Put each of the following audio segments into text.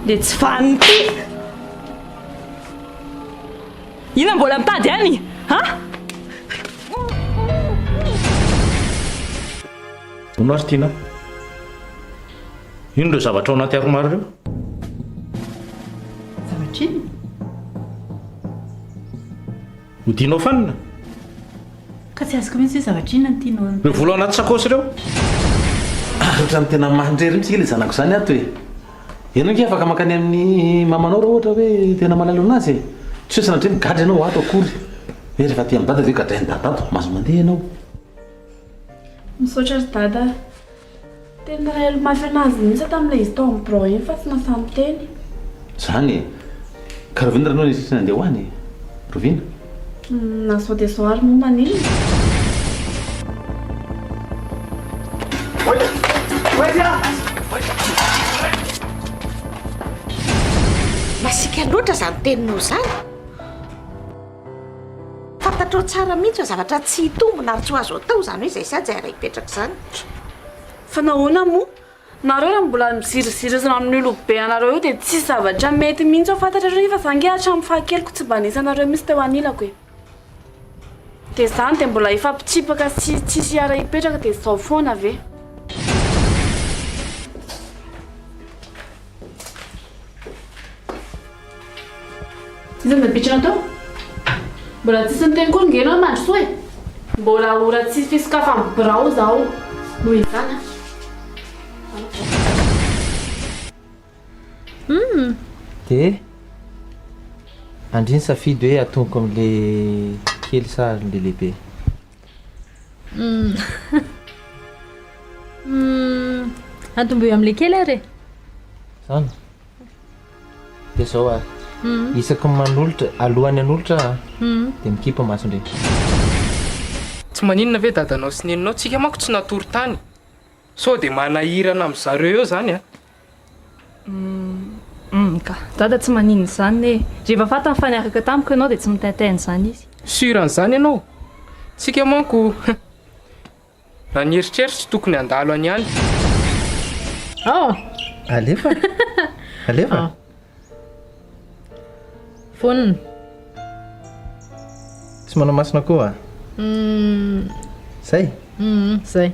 dia tsy vanity. Ina mbola mitady any? Ha? Ono ary tiana. Ino ireo zavatra ao anaty armoara ireo? Zavatra ino? Ho tianao fanina? Ka tsy azoko mihitsy hoe zavatra ino no tianao? Ireo vola ao anaty sakosy ireo? Ohatrany tena mandrery mihitsy ilay zanako izany ato hoe ianao nge afaka makany amin'ny mamanao raha ohatra hoe tena malalo anazy e. Tsy hoe sanatria migadra ianao ato akory hoe rehefa ty amin'ny dada ve gadrainy dada ato mahazo mandeha ianao. Misaotra ry dada. Tena elo mafy anazy mihitsy tamin'ilay izy tao amin'ny bro iny fa tsy nasamy teny. Zany e. Ka Roviana ranao nisy nandeha hoany Roviana? Na sao dia sao ary momba an'iny. Masika loatra izany teninao izany. Fantatrao tsara mihitsy fa zavatra tsy hitombona ary tsy ho azo atao izany hoe izay sady ara hipetraka izany. Fa nahoana moa? Nareo raha mbola mizirizirina amin'ny olobe anareo io dia tsy zavatra mety mihitsy ao fantatrareo fa zange hatramin'ny fahakeloko tsy mba nisanareo mihitsy teo anilako e. Dia izany dia mbola ifampitsipaka sy tsisy ara hipetraka dia izao foana ve? Izany dia pitrana tao? Mbola tsisy niteny koa nge ianao mandrosoa e. Mbola ora tsy fisokafa amin'ny birao zaho noho izany a. Dia andriny safidy hoe atonoko amin'le kely sa le lehibe? Atombo eo amin'le kely ary? Zany. Dia zao ary. Isaky manolotra alohan'ny an'olotra dia mikipa masondre. Tsy maninona ve dadanao sy neninao tsika manko tsy natory tany. Sao dia manahirana amin'ny zareo eo zany a. Ka dada tsy maninona izany hoe rehefa fantany faniaraka tamiko ianao dia tsy mitaitaina izany izy. Suran'izany ianao. Tsika manko raha ny eritreritry tokony handalo any any. Alefa. Alefa. Fonina. Tsy manao masina koa? Zay? Zay.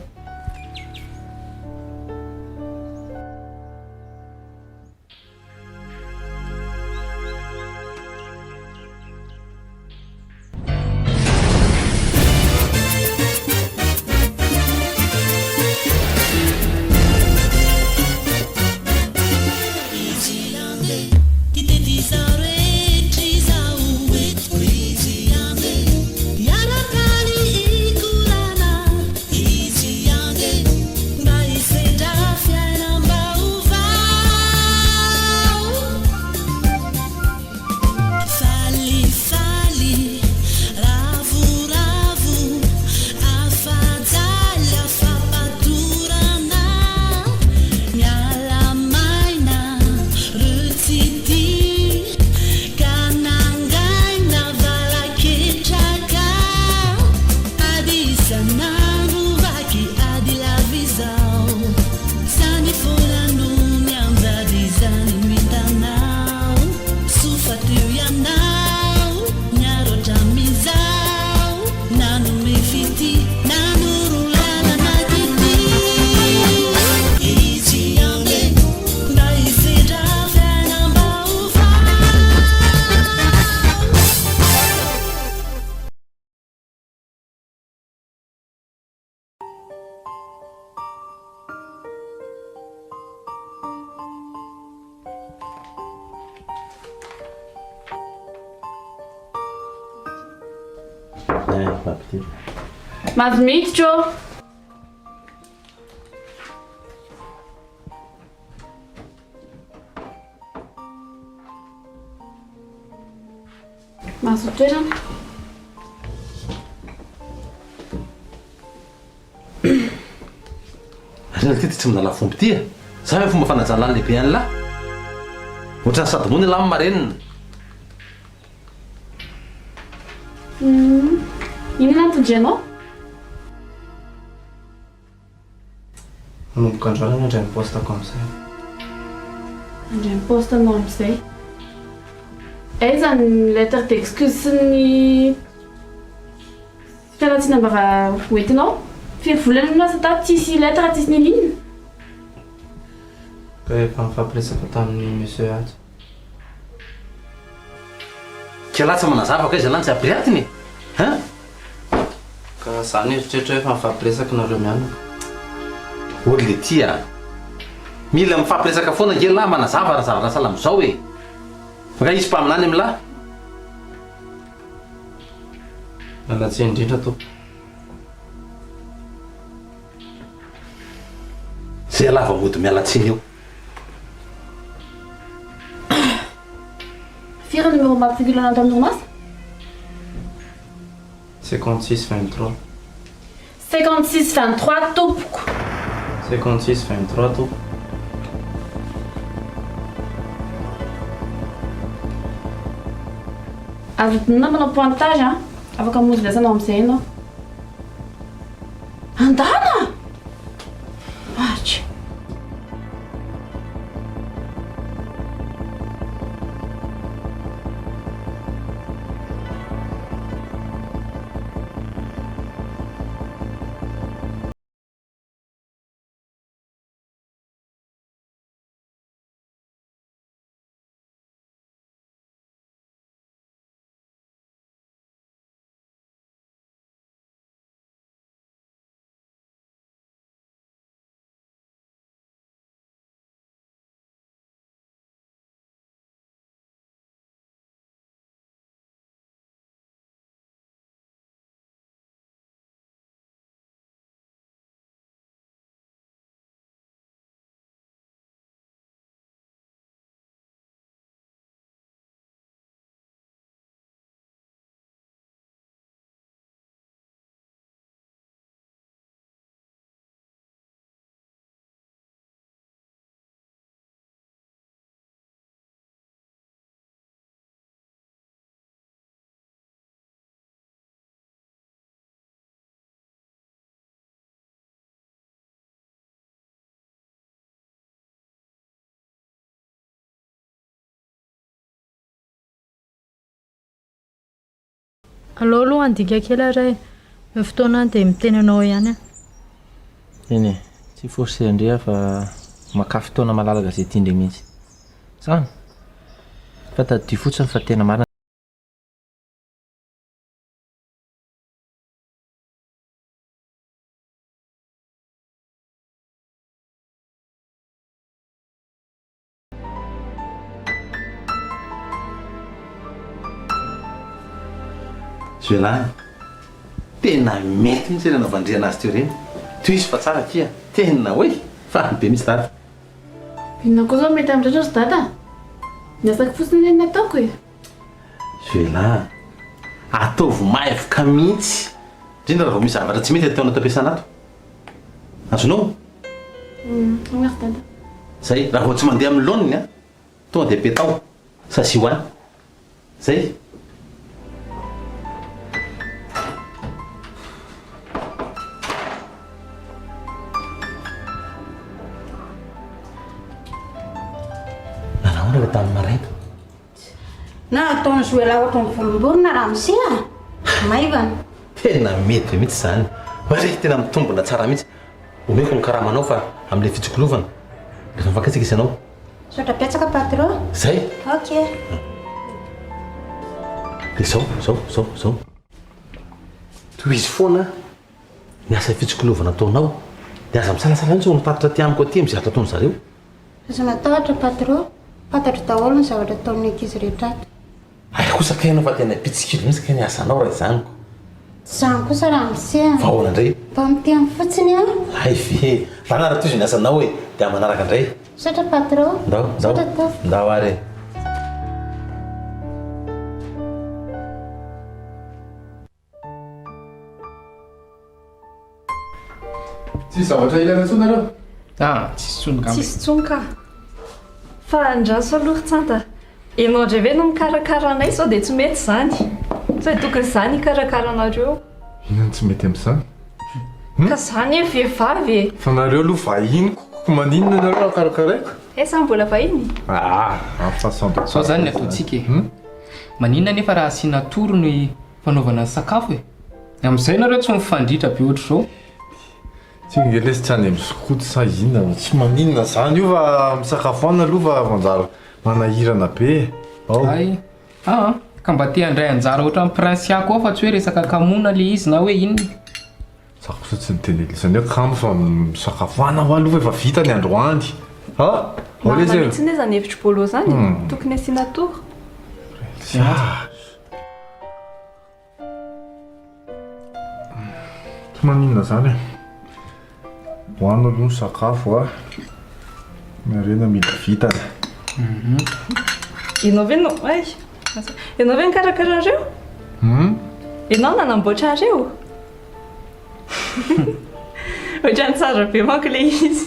Mahazo miditra ô. Mahazo toerana. Reality ty tsy minala fomby ty e. Za hoe fomba fanajana ny lehibe an'lahy. Ohatrany sady moa ny lahy marenina. Inona antondrenao? Manomboka androany mandray ny postako amin'izay. Andray poste anao amin'izay. Aiza ny lettre d'excuse sy ny fialatsiana mba hoentinao? Firy volana no lasa tato tsisy lettre tsisy ny ligne? Ka efa mifampiresaka tamin'ny monsieur atsy. Kialatsa manazava ka izy lantsy abriatiny hein? Ka zany eritreritra hoe efa mifampiresaka nareo mianaka. Oly tia mila mifampiresaka foana ngely lahy manazava raha zavatra sala am'izao e. Fa ka izy mpaminany am'lahy. Mialatsiny indrindra tompo. Zay lava mody mialatsiny eo. Firy numéro matricule anao tamin'ny orinasa? 56 23. 56 23 tompoko. 56 23 tompo. Azo dinina manao pointage a. Afaka hamonjy lesanao amin'izay ianao. Andana! Ahatra. Allo aloha andika kely ray. Eo fotoana any dia miteny anao ihany a. Eny e, tsy forcé andrea fa maka fotoana malalaka zay tiandre mihitsy. Zany. Fa taddio fotsiny fa tena marina. Zoelahy tena mety mihitsy rena vandriana azy teo reny. Toy izy fa tsara kia tena hoe fa be misy dada. Inona koa zao mety amin'ireo sy dada? Niasaka fotsiny ny ataoko e. Zoelahy ataovy maivoka mihitsy indrindra raha vao misy zavatra tsy mety ataona ato am-piasana ato. Azonao? Merci dada. Zay raha vao tsy mandeha amin'ny laoniny a tonga dia petao sasy hoany. Zay. Nanao tamin'ny maraina. Na ataony Zoela ohatra ny volomborona raha misia maivana. Tena mety mihitsy zany. Hoe tena mitombona tsara mihitsy. Omeko ny karamanao fa amin'ilay fitsokolovana. Rehefa mifakatsika isanao. Sotra petsaka patron. Zay. Ok. Dia zao. Toy izy foana niasa fitsokolovana ataonao. Dia aza misalasala ny mitatra ty amiko aty amin'ny zavatra ataony zareo. Aza matahotra patron. Fantatro daholo ny zavatra ataon'ny ankizy rehetra ato. Ay kosa ka ianao fa tena pitsikilo mihitsy ka ny asanao raha izaniko. Zany kosa raha misia. Fa ahoana indray? Mba mitehany fotsiny a. Ay ve raha anaraka toy izy ny asanao hoe dia manaraka indray. Sotra patron. Ndao ary. Tsy zavatra ilaina tsony areo? Tsisy tsony Tsisy tsony ka. Fa andraso aloha tsanta. Ianao indray ve no mikarakara anay sao dia tsy mety zany. Sao tokony izany hikarakara anareo. Inona tsy mety amin'izany? Ka zany e vehivavy e. Fa nareo aloha vahiny maninona nareo akarakaraiko? Esa mbola vahiny. En façon de sao zany ny ataontsika maninona nefa raha asiana toro ny fanaovana ny sakafo e amin'izay nareo tsy mifandritra be ohatr' zao tsy ngelesy tsy any misikoto sa inona tsy maninona zany io fa misakafoana aloha fa manjara manahirana be ay ka mba te handray anjara ohatra amin'ny prinsiako ao fa tsy hoe resaka kamona le izy na hoe inona zako sa tsy niteny elezany hoe kamo fa misakafoana ho aloha efa vita ny androany Mihitsy ne zany hevitry bolo zany tokony asiana toro. Tsy maninona zany hoano aloha ny sakafo a marena mila vitany Ianao ve ianao ve nikarakara an'ireo? Ianao nanamboatra an'ireo? Ohatrany tsara be manko le izy.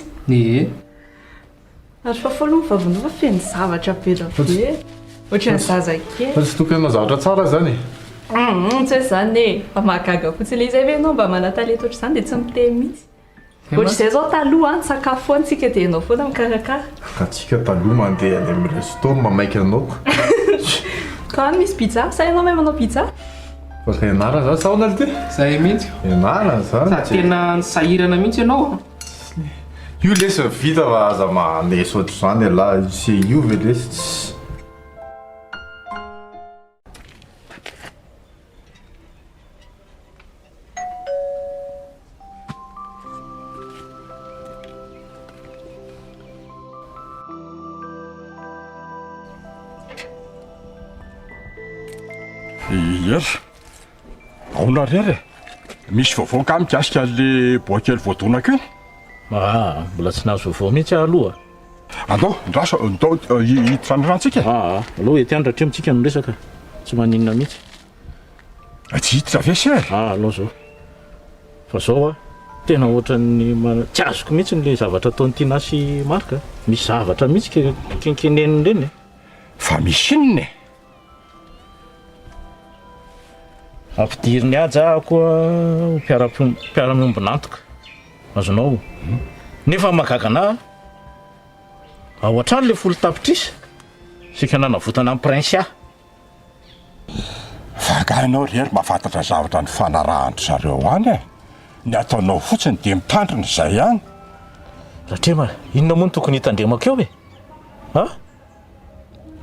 Ary fa folo mivavona fa feno zavatra be rabe. Ohatrany zazakely. fa tsy tokony anao zavatra tsara zany Tsy hoe zany e, fa mahagaga fotsiny le izy ve ianao mba mana-talenta ohatr'izany dia tsy miteny mihitsy. Ohatr'izay zao taloha ny sakafo antsika dia ianao foana mikarakara. ka tsika taloha mandeha any amin'ny restaurant mamaika anao Ka misy pizza, sa ianao manao pizza? fa ka ianarana zany sa ona ty zay mihitsy ianarana sa zany tena nisahirana mihitsy ianao io lesy vita fa aza maneso ohatr'izany ala se io ve lesy tsy Ery, aona rery misy vaovao ka mikasika le boakely voadonako iny mbola tsy nahazo vaovao mihitsy aloha andao ndraso ndao hitranorantsika aloha ety andra hatreho mitsika no resaka tsy maninona mihitsy tsy hiditra ve se aloha zao fa zao tena ohatran'ny tsy azoko mihitsy le zavatra ataony Tina sy Marka misy zavatra mihitsy kenkeneniny reny fa misy inony ampidiriny aja koa mpiara-miombonantoka azonao nefa mahagagana ao an-trano le folo tapitrisa sika nanavotana amin'ny prince vagainao rery mahafantatra zavatra ny fanarahandry zareo any e ny ataonao fotsiny dia mitandrina izay ihany ratrema inona moa no tokony hitandremako eo e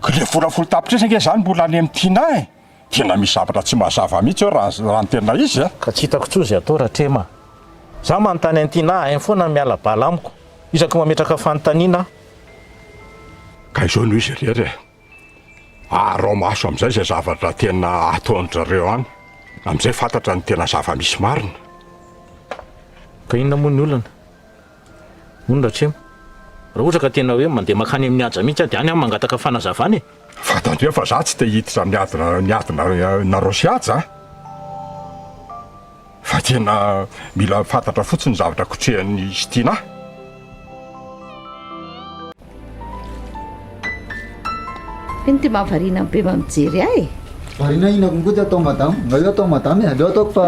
ka le volafolo tapitrisa nge zany mbola any amin'ny Tina e tena misy zavatra tsy mazava mihitsy eo raha ny tena izy ka tsy hitako tsozy atao ratrema za manontany an'ity na hainy foana miala bala amiko isaky mametraka fanontaniana ka izao no izy rery arao maso amin'izay zay zavatra tena ataon'zareo any amin'izay fantatra ny tena zava-misy marina ka inona moa ny olana moa ny ratrema raha ohatra ka tena hoe mandeha makany amin'ny aja mihitsy dia any aho mangataka fanazavany e fantandreo fa za tsy te hiditra niadina nareo sy aja fa tena mila fantatra fotsiny zavatra kotrehan'ny izy Tina iny ty mahavariana be mamijery ahy varina inako ngoty atao madamo io atao madamo aleo ataoko fa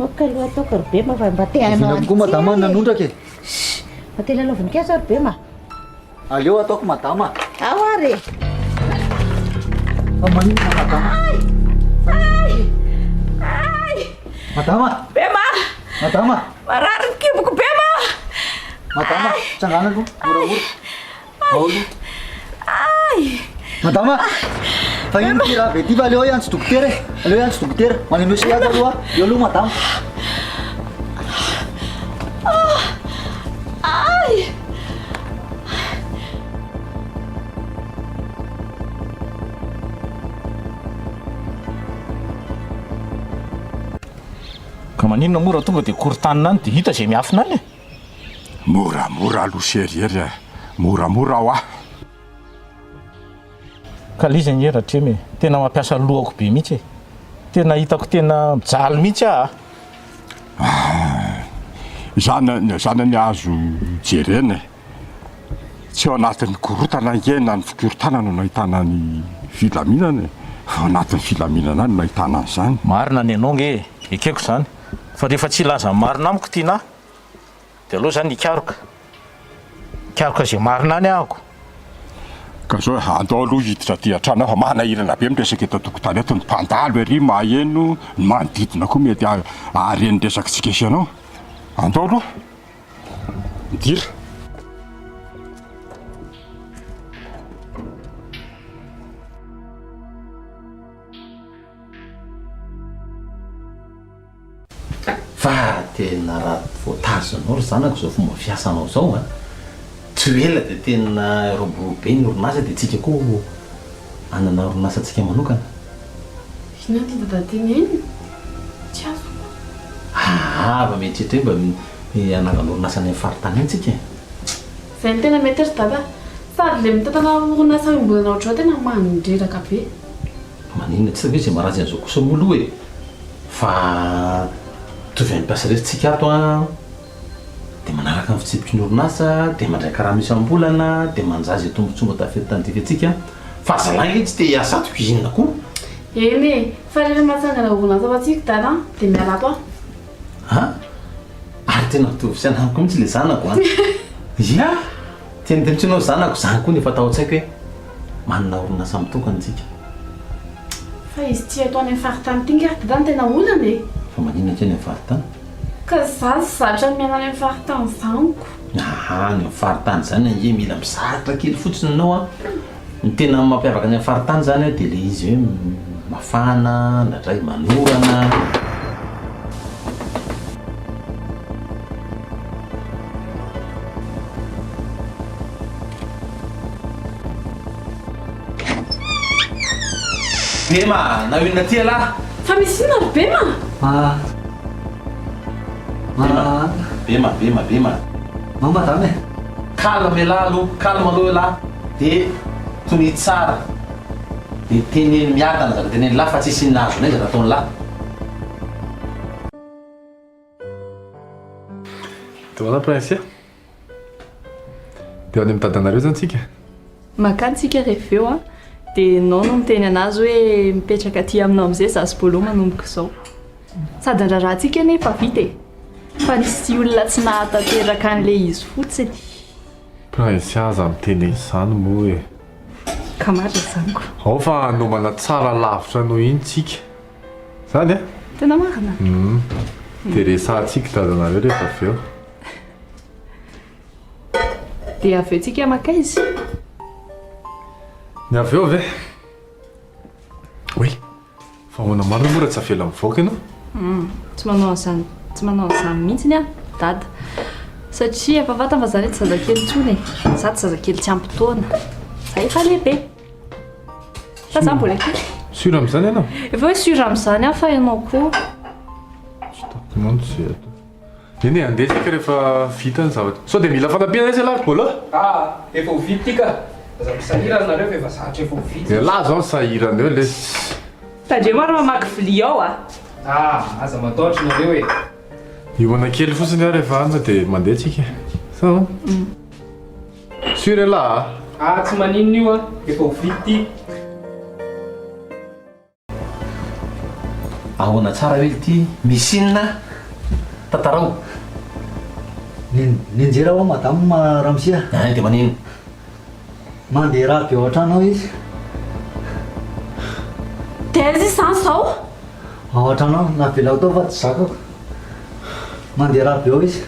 oka aloha ataoko ry be ma fa mba te hanao inako koa madamo nanondraka e mba te lalao voninkazo ry be ma aleo ataoko madamo ao ary fa maninona madamo madama bema madama marary ny kiboko bema madama tsanganako moramora aolo madama fa ino ty raha be ty fa aleo ihany tsy dokotera e aleo ihany tsy dokotera maneno sy azy aloha eo aloha madama ka maninona mora tonga dia korontanina any dia hita zay miafina any e moramora aloha seriery moramora ao ah ka lizy ny ratrema e tena mampiasa lohako be mihitsy e tena hitako tena mijaly mihitsy zana ny azo jerena tsy ao anatin'ny korotana ngena ny fikorotana no nahitana ny filaminana fa anatin'ny filaminana ny nahitana an'izany marina ny anao nge ekeko zany fa rehefa tsy laza marina amiko Tina dia aloha zany hikaroka Karaka izay marina any ahako. Ka zao andao aloha hiditra ty an-trano fa manahirana be miresaka eto tokotany eto ny mpandalo ery maheno ny manodidina koa mety areny resaka tsika isanao. Andao aloha. Midira. Fa tena raha voatazonao ry zanako zao fomba fiasanao zao a. Tsy ela dia tena roborobe ny orinasa dia tsika koa anana orinasa tsika manokana. Ina ty dadaty iny? Tsy azo. Fa mieritreritra hoe mba anangana orinasa any amin'ny faritany iny tsika. Zay ny tena mety ry dada. Sady le mitantana orinasa mbolana ohatranao tena mandreraka be. Maninona tsy hoe izay marazy an'izao kosa molo hoe fa tovy ampiasa rehetra tsika ato a dia manaraka ny fitsipitry ny orinasa dia mandray karaha misy ambolana dia manjazy tombotsomba tafetytantika atsika fa zalahy tsy te hiasa ato inona koa. Eny fa rehefa mahatsangana orinasa fa tsika dada dia miala ato Ary tena mitovy sy anamiko mihitsy le zanako a. Ia tena temtsinao zanako zany koa nefa atao an-tsaiko hoe manana orinasa mitokana tsika. Fa izy tsy atao any amin'ny faritany ty ngery dada ny tena olana e. Fa maninona tsy any amin'ny faritany? Ka za zatra miaina any amin'ny faritany zaniko. Ny amin'ny faritany zany ie mila misaritra kely fotsiny anao a. Ny tena mampiavaka any amin'ny faritany zany a dia le izy hoe mafana, ndradray manorana. Bema, na inona ty ala? Fa misy inona ry Bema? Bema. Mama dame. Calme aloha aloha, calme aloha ala. Dia tony tsara. Dia teneny miadana zaka teneny la fa tsisy nazo nay zaka ataony la. Toana prince. Dia any amin'ny dadanareo zany tsika. Makany tsika rehefa eo a dia nao no miteny anazy hoe mipetraka aty aminao amin'izay za sy bolo manomboka izao. Sady ndrarantsika nefa vita e. Fa nisy olona tsy nahatanteraka an'ilay izy fotsiny. Prince aza miteny izany moa e. Ka marina zaniko. Ao fa nomana tsara lavitra no iny tsika. Zany a? Tena marina. Dia resahantsika dadanareo rehefa avy eo. Dia avy eo tsika maka izy. Ny avy eo ve? Oe, fa hoana marina moa raha tsy afela mivoaka ianao? Tsy manao an'izany, tsy manao an'izany mihitsiny a dada. Satria efa fantana fa zany tsy zazakely intsony e. Za tsy zazakely tsy ampy-taona. Za efa lehibe. Fa za mbola kely. Sura amin'izany ianao? Efa hoe sura amin'izany a fa ianao koa. Tsy takonao tsy eto. Eny e, andeha tsika rehefa vita ny zavatra. Sao dia mila fanampihana izy alary bola? Efa ho vita tika. Aza misahirana nareo fa efa zatra efa ho vita. Lahy zao ny sahirana eo le. Tandreo maro mamaky vilia ao a. Aza matahotra nareo e. Ihoana kely fotsiny ary rehefa anona dia mandeha tsika. Sao? Sura lahy? Tsy maninona io a, efa ho vita ty. Ahoana tsara hoe ity misy inona tantarao. Ninjera ao madame Ramsia. Dia manino? Mandeha raha be ao an-trano ao izy. Teza izy zany zao? Ao an-trano ao, navelako tao fa tsy zakako. Mandeha raha be ao izy.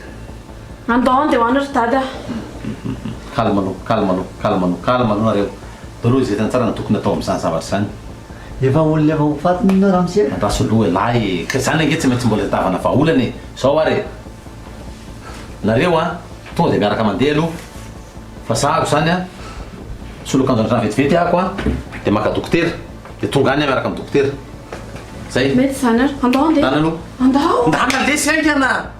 Andao andeha ho any ry dada. Calme aloha nareo. Taloha izay tena tsara ny tokony atao amin'izany zavatra izany. Efa olona efa ho fatiny na Ramsia. Mandraso aloha lahy. Ka izany ange tsy maintsy mbola tavana vahaolana e. Zao ary. Nareo a, tonga dia miaraka mandeha aloha. Fa zahako zany a, solokan andrana vetivety ahako a, dia maka dokotera. Dia tonga any miaraka amin'ny dokotera. Zay. Mety zany ary. Andao andeha. Dana aloha. Andao. Ndana lesy aingana.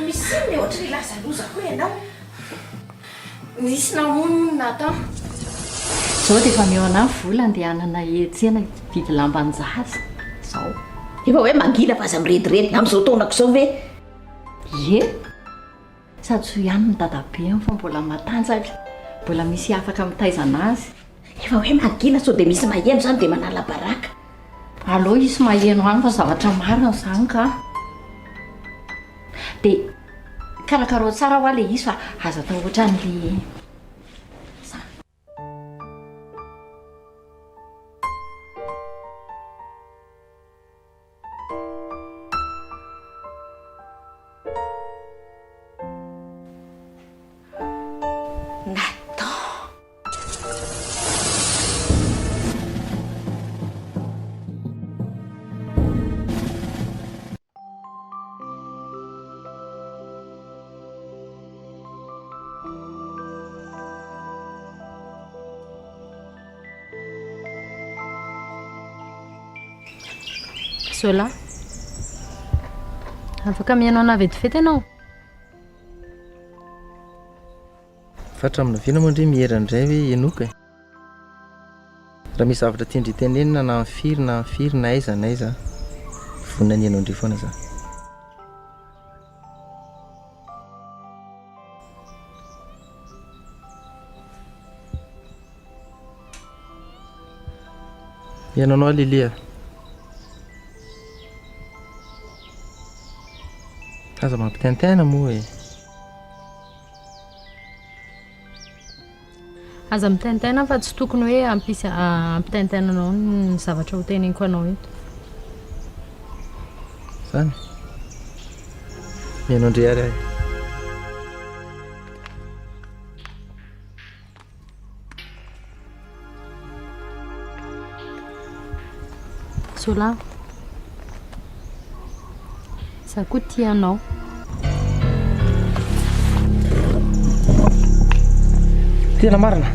Misy ny ohatry ny lazalozako ianao. Misy namonina tao. Zao dia efa mihona vola andehanana etsena vidy lambanjaza. Zao. Efa hoe mangina fa aza mirediredy amin'izao taonako izao ve? Ie. Sady so ihany ny dadabe fa mbola matanjaka. Mbola misy afaka mitaizana azy. Efa hoe mangina sao dia misy maheno izany dia manala baraka. Allo isy maheno any fa zavatra marina izany ka. Dia karakaro tsara ho aho ilay izy fa aza atao ohatran'ilay Zola, afaka mihaino ana vetivety ianao? Fatra amina vina moa ndre mihera indray hoe enoka e. Raha misy zavatra tiandry tenenina na firy na aiza vonina ny ianao indray foana za. Ianao Lilia. Aza mampitaintaina moa e. Aza mitaintaina fa tsy tokony hoe ampitaintainanao ny zavatra ho teneniko anao eto. Zany. Mihaino indray ary ahy. Zola, za koa tianao. Tena marina.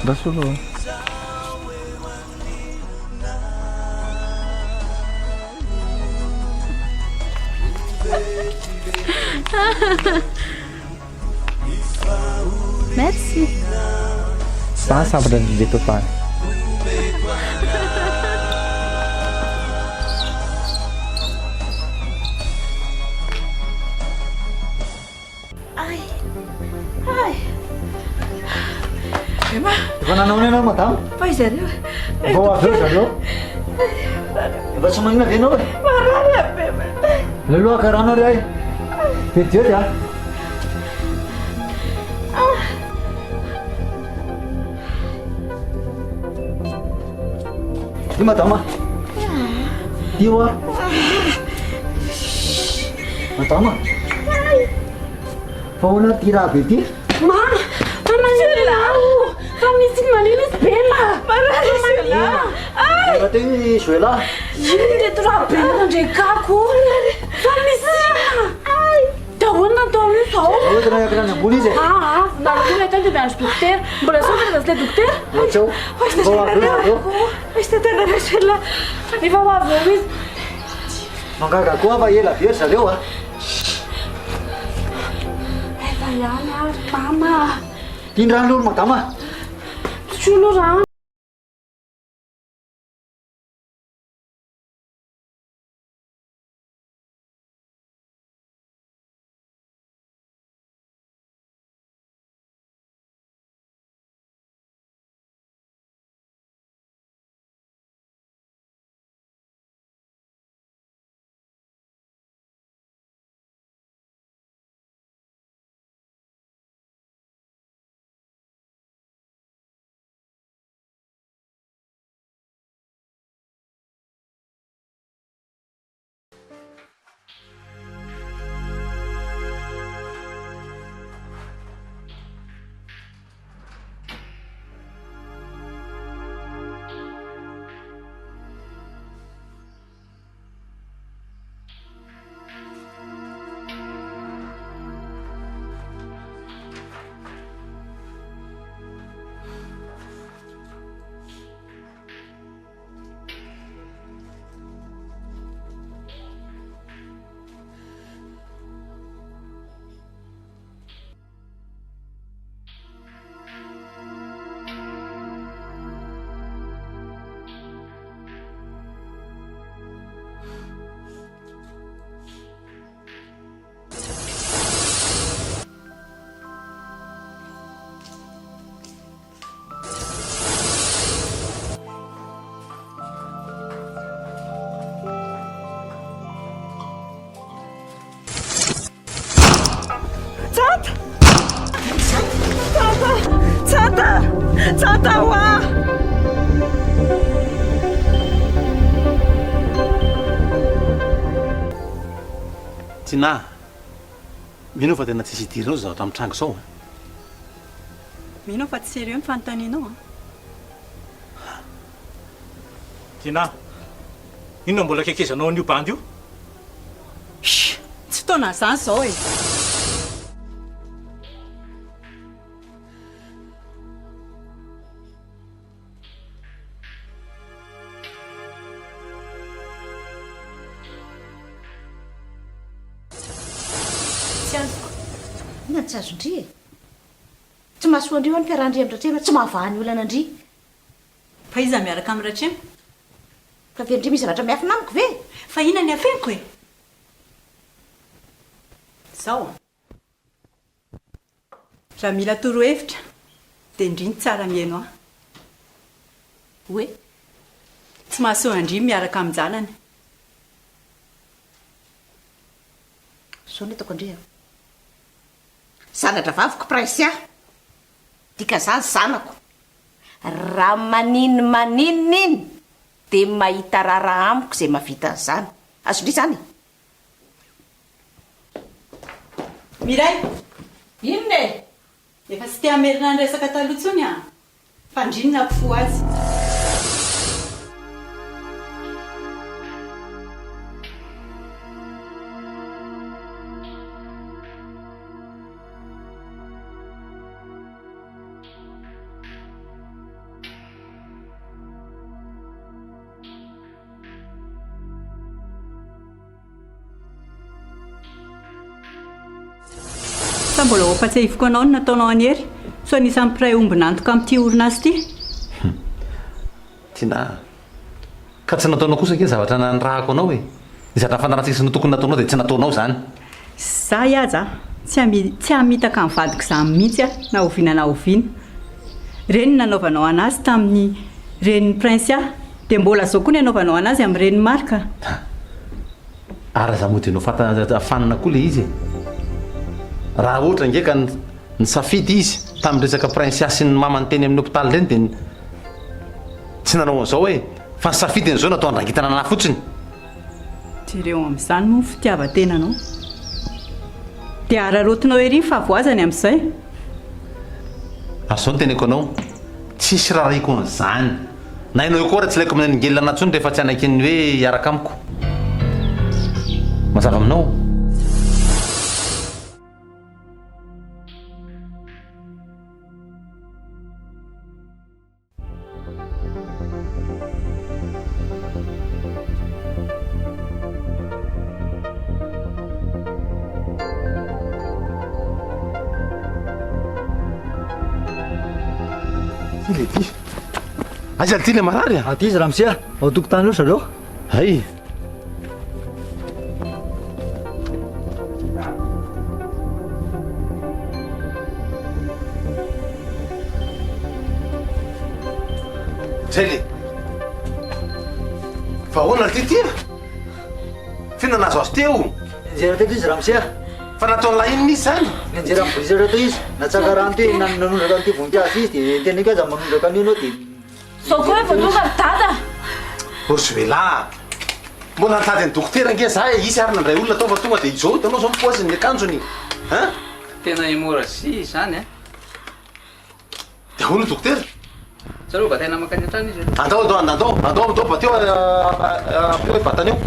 Rasulu. Merci. Sambatra ny topany. Efa nanao ianao madamo? Fa izareo. Vao avy eo zareo. Efa tsy manina ve ianao e? Marary be. Leloha karana ry ay. Vediety a. Io madama. Io a. Madama. Fa hoana ty raha be ty? Fa misy manino izy bela. Raha tegny Joela. Ino reto raha be nandrekako? Fa misy daholo natao amin'izao. Ohatrany raha any ambony izy e. Nalakony atao dia miandro dokotera. Mbola saotra ilay dokotera? Ohatrao. Vao avy eo zareo. Efa ho avy eo izy. Mangaga koa fa ela very zareo a. Efa ihany ary mama. Tindrano olo madama. Tsolo rano. Tsata ho a. Tina, mino fa tena tsisy idirinao zavatra amin'ny trango zao. Mino fa tsy sérieux ny fanontanianao a. Tina, inona mbola kekezanao an'io bandy io? Tsy fotoana izany izao e. Tsy azondri e. Tsy mahasoa andrio any fiarandry amin-dratrema, tsy mahavahany olana andry. Fa iza miaraka amin'ny ratrema? Fa ve andry misy zavatra miafina amiko ve? Fa ina ny afeniko e? Zao a. Raha mila torohevitra dia indriny tsara mihaino aho. Hoe tsy mahasoa andry miaraka amin'ny janany. Zao ny ataoko andria. Zanatra vaviko praisy aho. Dika zany zanako. Raha maninoniny dia mahita rara amiko izay mahavita an'izany. Azondry zany. Miray. Inona e? Efa tsy te hamerina ny resaka taloha intsony a. Fa indrinona mpifoha azy. Sa mbola hoapatsahiviko anao no nataonao anery. So anisan'ny mpiray omby nantoka amin'ity orinasa ity. Tina, ka tsy nataonao kosa ke zavatra nanirahako anao e. Ny zavatra fanaratsisy no tokony nataonao dia tsy nataonao zany. Za iaza tsy hamitaka ny vadiko izany mihitsy a na oviana na oviana. reny nanaovanao anazy tamin'ny reniny prince dia mbola zao koa ny anaovanao anazy amin'ny reny marka ara za moa dia nao fanina koa le izy raha ohatra ngeka ny safidy izy tamin'ny resaka prince sy ny mamany teny amin'ny hôpitaly reny dia tsy nanao an'izao hoe fa ny safidy n'izao natao andrangitana anahy fotsiny jereo amin'izany moa fitiavan-tenanao dia ararotinao ery fa voazany amin'izay ary zao ny teneko anao tsisy rarahiko an'izany na ianao koa raha tsy laiko amin'ny angelana antsony rehefa tsy anakiny hoe hiaraka amiko mazava aminao aza ty le marary aty izy raha misia ao tokotany eo zareo ay zay le fa hoana ty tia fihinanazo azy teo nianjera teto izy raha misia fa nataony lahiny misy zany nianjera mivolisatra to izy natsaka rano ty nanondraka an'ity voninkazo izy dia teniko aza manondraka an'io anao dia zao koa hoe voatonga dada osvela mbola nitady ny dokotera nge za isy ary nandray olona atao fa tonga dia izao hitanao zao mipoaziny ny akanjony a tena imorazy zany a dia hono dokotera zareo va tena makany an-trano izy andao bateo apeo vatany eo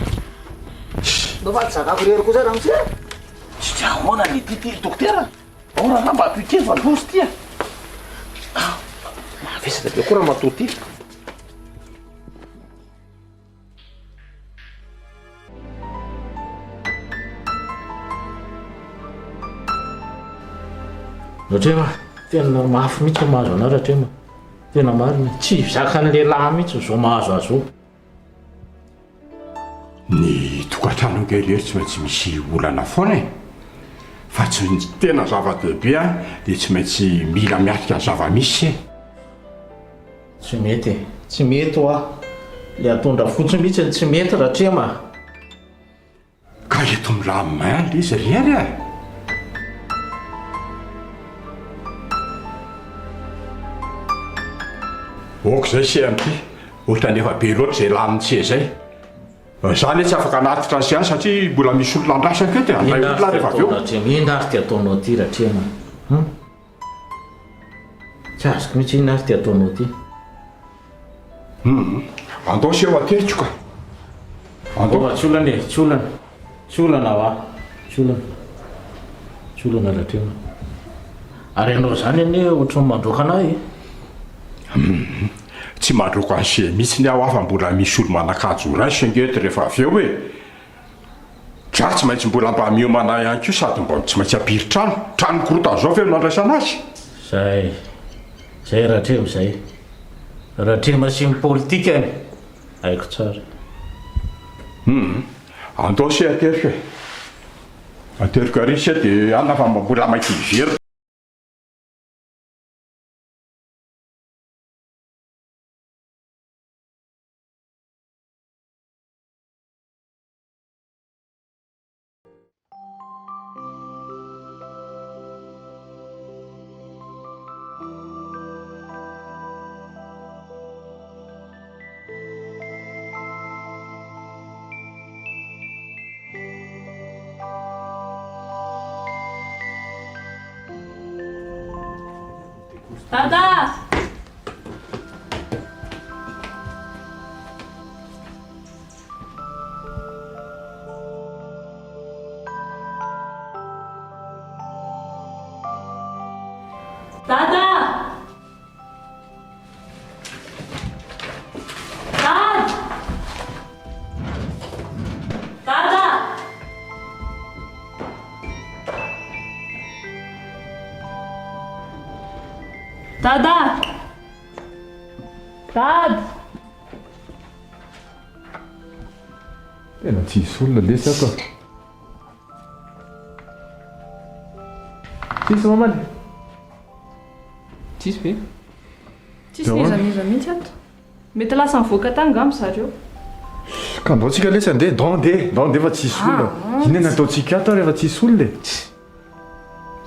mba fa ty zakako rery koa za raha misia tsy ahoana ny ty dokotera aoraha mba apikely fa lozy tya mavesatra be koa raha mato ty rahatrema tena mafy mihitsy mahazo anao rahatrema tena marina tsy zakany lehilahy mihitsy zao mahazo azo ny tokantrano ngerery tsy maintsy misy olana foana e fa tsy tena zava-dehibe a dia tsy maintsy mila miatrika ny zava-misy e tsy mety ho a le atondra fotsiny mihitsy tsy mety rahatrema ka eto milamomainy le izy rery a oko zay se amity ohatra nefa be loatra zay lamintsy zay zany tsy afaka anatitra sy any satria mbola misy olona andrasaka ety andray olona rehefa avy eo ina ary ty ataonao ty rahatrema tsy azoko mihitsy ina ary ty ataonao ty andao seho ateriko ka andao tsy olana e tsy olana va tsy olana rahatrema ary ianao zany anie ohatrany mandroaka anahy tsy mandroko an'se mihitsy ny aho afa mbola misy olo manakajo ray sengety rehefa avy eo hoe dra tsy maintsy mbola mba miomana ihany ko sady mba tsy maintsy ampiry trano korotany zao ve mandraisana azy zay rahatrema zay rahatrema sy politika any haiko tsara andao se ateriko ary se dia anna fa mbola mainky ivery Dada! Dada! Dad! Dada! Dada! Dad! Tena tsisy olona lesy ato. Tsisy mamany. Tsisy ve? tsisy nizaniza mihitsy ato mety lasa mivoaka tangamy zareo ka andaotsika lesy andeha ndao fa tsisy olona inona nataontsika ato rehefa tsisy olona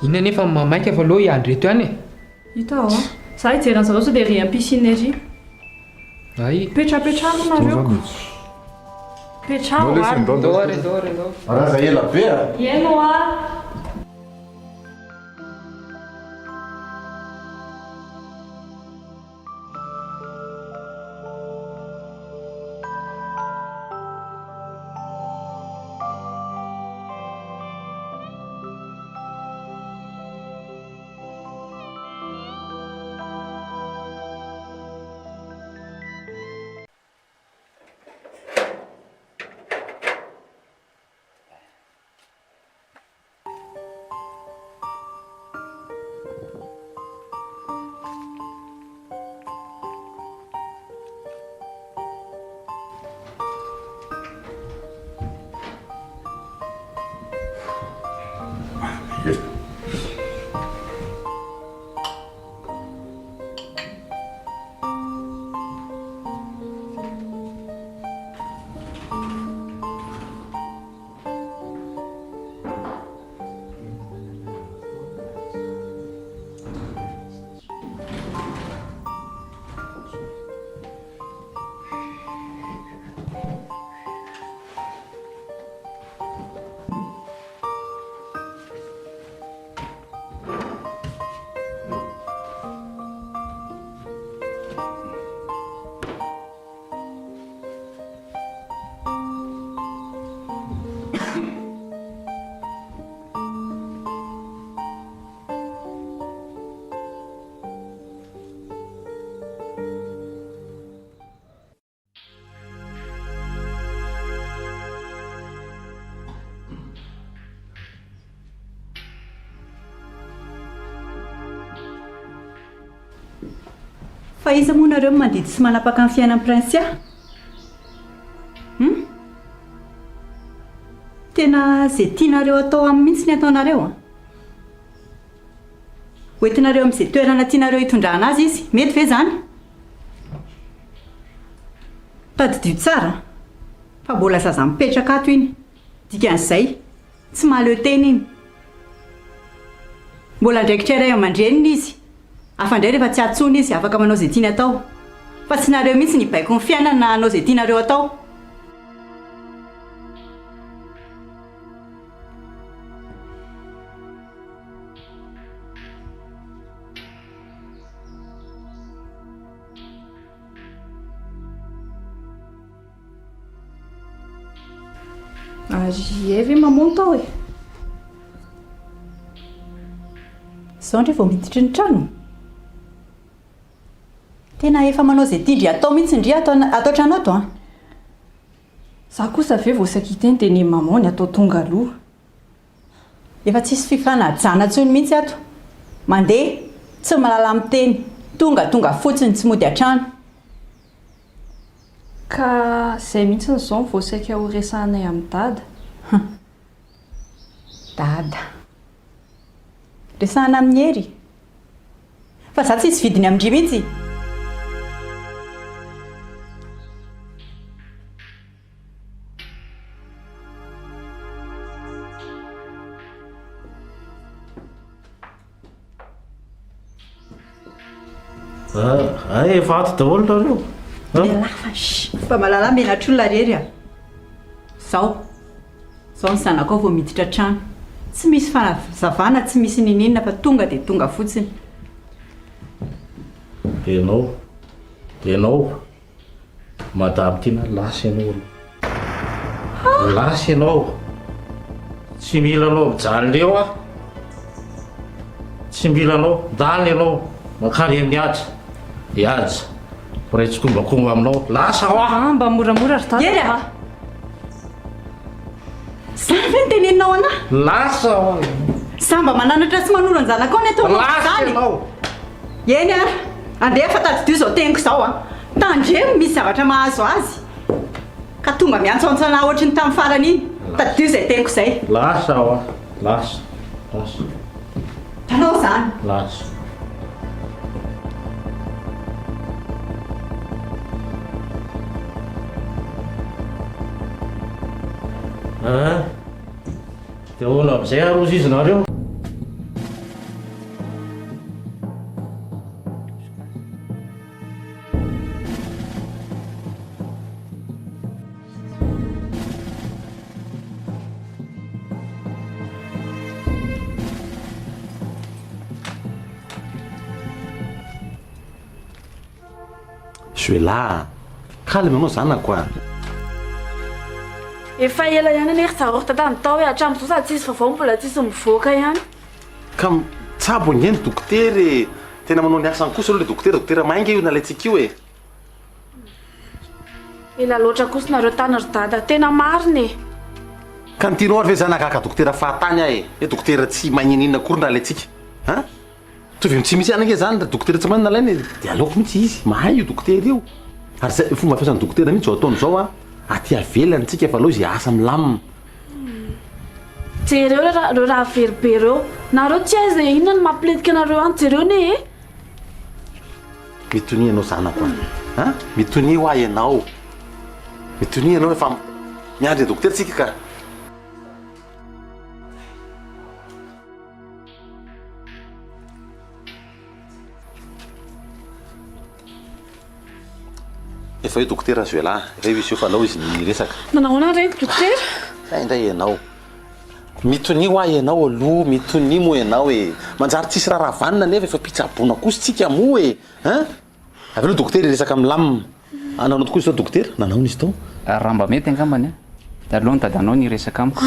inona nefa mamaika fa loha iandry reto ihany hita ao a za hijeran'zareo sao dia ry ampisiny ery ay petrapetrano nareo petrao araha za ela be a ieno a fa iza moa nareo mandidy sy manapaka amin'ny fiainan'ny prinsia tena zay tianareo atao amin'ny mihitsy ny ataonareo a hoentinareo amin'izay toerana tianareo hitondrana azy izy mety ve zany tadidio tsara fa mbola zaza mipetraka ato iny dikan'izay tsy mahaleo teny iny mbola ndraikitra iray aman-dreniny izy afandray rehefa tsy atsony izy afaka manao izay tiany atao fa tsy nareo mihitsy ny baiko ny fiainana na anao izay tianareo atao ary evy mamono tao e zao ndre vao miditry ny trano tena efa manao izay tiandry atao mihitsy ndry atao trano ato a za kosa ve voasakiteny dia ny mamony atao tonga aloha efa tsisy fifanajana ntsony mihitsy ato mandeha tsy malala miteny tonga fotsiny tsy mody an-trano ka izay mihitsy nyzao voasaika ho resanay amin'ny dada dada resahana amin'ny hery fa za tsisy vidiny amindry mihitsy efa ato daholo nareo lafa fa malala menatr'olona rery a zao ny zanako ao vao miditra trano tsy misy fanazavana tsy misy nininina fa tonga dia tonga fotsiny ianao madamy tiana lasy ianao lasy ianao tsy milanao mijaly leo a tsy milanao daly ianao makary mihaja ihaja ray tsikombakomba aminao lasa ao a mba moramora ry tata ery a za ve ny teneninao anahy lasa ao za mba mananatra sy manoro ny zanako ao ny ataonao lasa ianao eny ary andeha fa tadidio zao teniko zao a tandremo misy zavatra mahazo azy ka tonga miantsoantsona ohatry ny tamin'ny farany iny tadidio izay teniko izay lasa ao a lasa tanao zany lasa dia ahoana amin'izay arozy izy nareo. Zoela, kalma anao zanako a. Efa ela ihany ane zaroata tany tao hoe hatramin'izao sady tsisy vaovao mbola tsisy mivoaka ihany. Ka tsabo ingeny dokotera tena manao ny asany kosa aloha le dokotera mainga io nalaitsika io e. Ela loatra kosa nareo tany ry dada tena marina e. Ka nitianao ary ve zanakaka dokotera fahatany ahy e dokotera tsy magninina akory nalaitsika a tovy tsy misy anake zany dokotera tsy manana nalainy dia aleoko mihitsy izy mahay io dokotera io ary zay fomba fampiasan'ny dokotera mihitsy zao ataony zao a aty avelany tsika fa aloha izy asa milamina. Jereo reo raha veribe reo nareo tsy aiza inona ny mampiletika anareo any jereo ne e. Mitonia anao zanako a mitonia ho ahy ianao mitonia ianao efa miandry dokotera tsika ka. Efa io dokotera Zoela efa misy io fa alao izy ny resaka. Nanahoana reny dokotera? Zay indray ianao mitonia ho ahy ianao aloha mitonia moa ianao e manjary tsisy raha vanina nefa efa pitsaboana kosa tsika moa e avy aloha dokotera resaka milamina ananao tokoa izy tao dokotera nanao izy tao raha mba mety angambany dia aleo ny dadanao ny resaka amiko.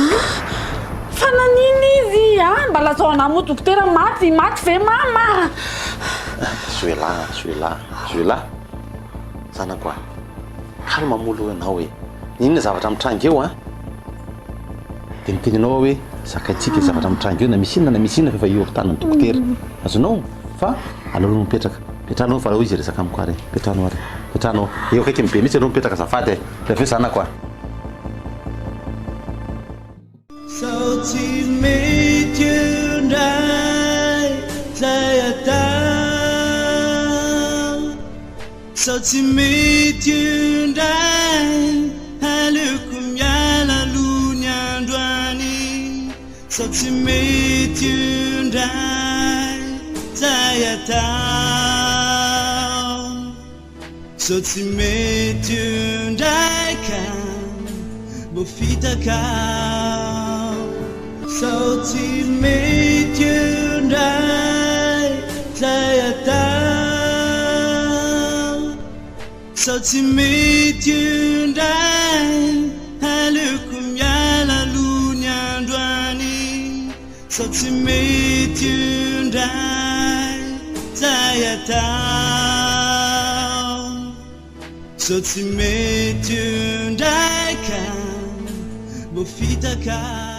Fa nanina izy mba lazaona moa dokotera maty ve mama. Zoela zanako a kalma molo ianao e inona zavatra mitranga eo dia miteninao hoe zakaitsika zavatra mitranga eo na misy inona fa efa io ampitan'ny dokotera azonao fa alalo mipetraka petranao fa lao izy resaka amiko ary petranao eo akaiky mibe mihitsy anao mipetraka zafady e rehefa zanako a. Sao tsy mety indray zay atao sao tsy mety indray aleoko miala aloha ny androany sao tsy mety indray zay atao sao tsy mety indray ka mbo fitakao sao tsy mety indray zay atao sao tsy mety indray aleoko miala aloha ny androany sao tsy mety indray zay atao sao tsy mety indray ka mbo fitakao.